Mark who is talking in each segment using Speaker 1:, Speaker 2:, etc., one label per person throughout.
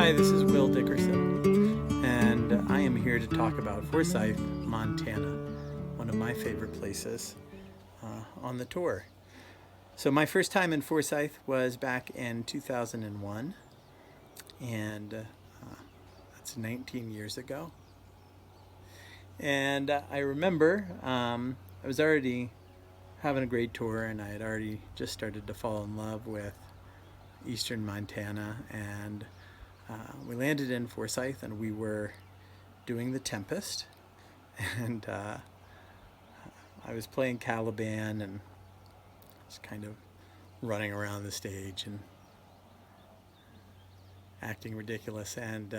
Speaker 1: Hi, this is Will Dickerson, and I am here to talk about Forsyth, Montana, one of my favorite places on the tour. So my first time in Forsyth was back in 2001, and that's 19 years ago. And I remember I was already having a great tour, and I had already just started to fall in love with eastern Montana, and we landed in Forsyth, and we were doing The Tempest, and I was playing Caliban and just kind of running around the stage and acting ridiculous, and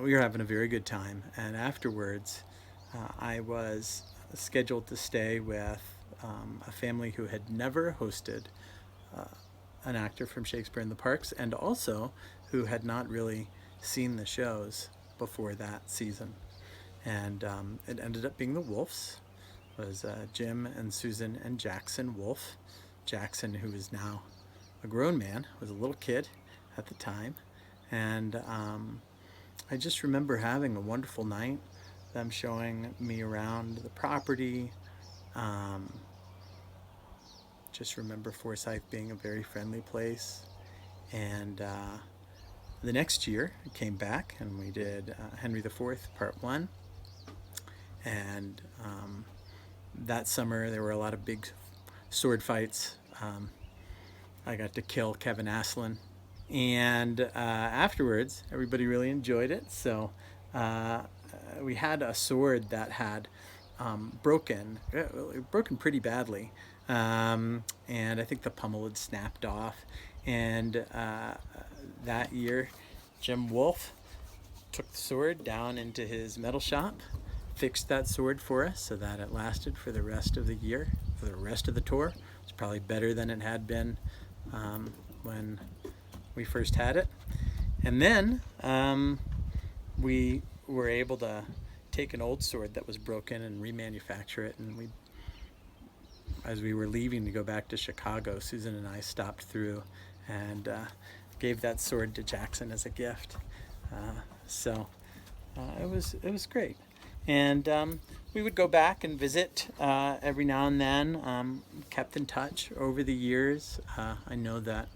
Speaker 1: we were having a very good time. And afterwards, I was scheduled to stay with a family who had never hosted an actor from Shakespeare in the Parks, and also who had not really seen the shows before that season. And it ended up being the Wolfes. It was Jim and Susan and Jackson Wolfe. Jackson, who is now a grown man, was a little kid at the time. And I just remember having a wonderful night, them showing me around the property. Just remember Forsyth being a very friendly place. And the next year I came back and we did Henry IV Part 1. And that summer there were a lot of big sword fights. I got to kill Kevin Aslan. And afterwards everybody really enjoyed it. So we had a sword that had broken pretty badly. And I think the pommel had snapped off. And that year, Jim Wolfe took the sword down into his metal shop, fixed that sword for us so that it lasted for the rest of the year, for the rest of the tour. It's probably better than it had been when we first had it. And then we were able to take an old sword that was broken and remanufacture it, and as we were leaving to go back to Chicago, Susan and I stopped through and gave that sword to Jackson as a gift. So it was great. And we would go back and visit every now and then. Kept in touch over the years. I know that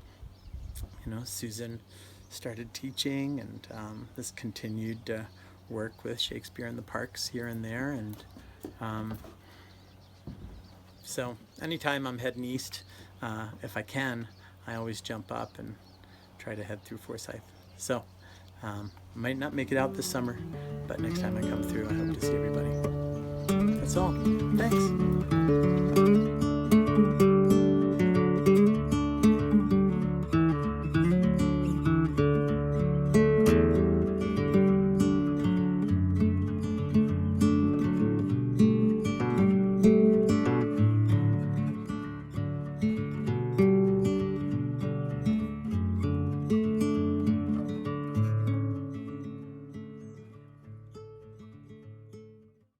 Speaker 1: Susan started teaching, and this continued to work with Shakespeare in the Parks here and there, and so anytime I'm heading east, if I can, I always jump up and try to head through Forsyth. So might not make it out this summer, but next time I come through, I hope to see everybody. That's all. Thanks.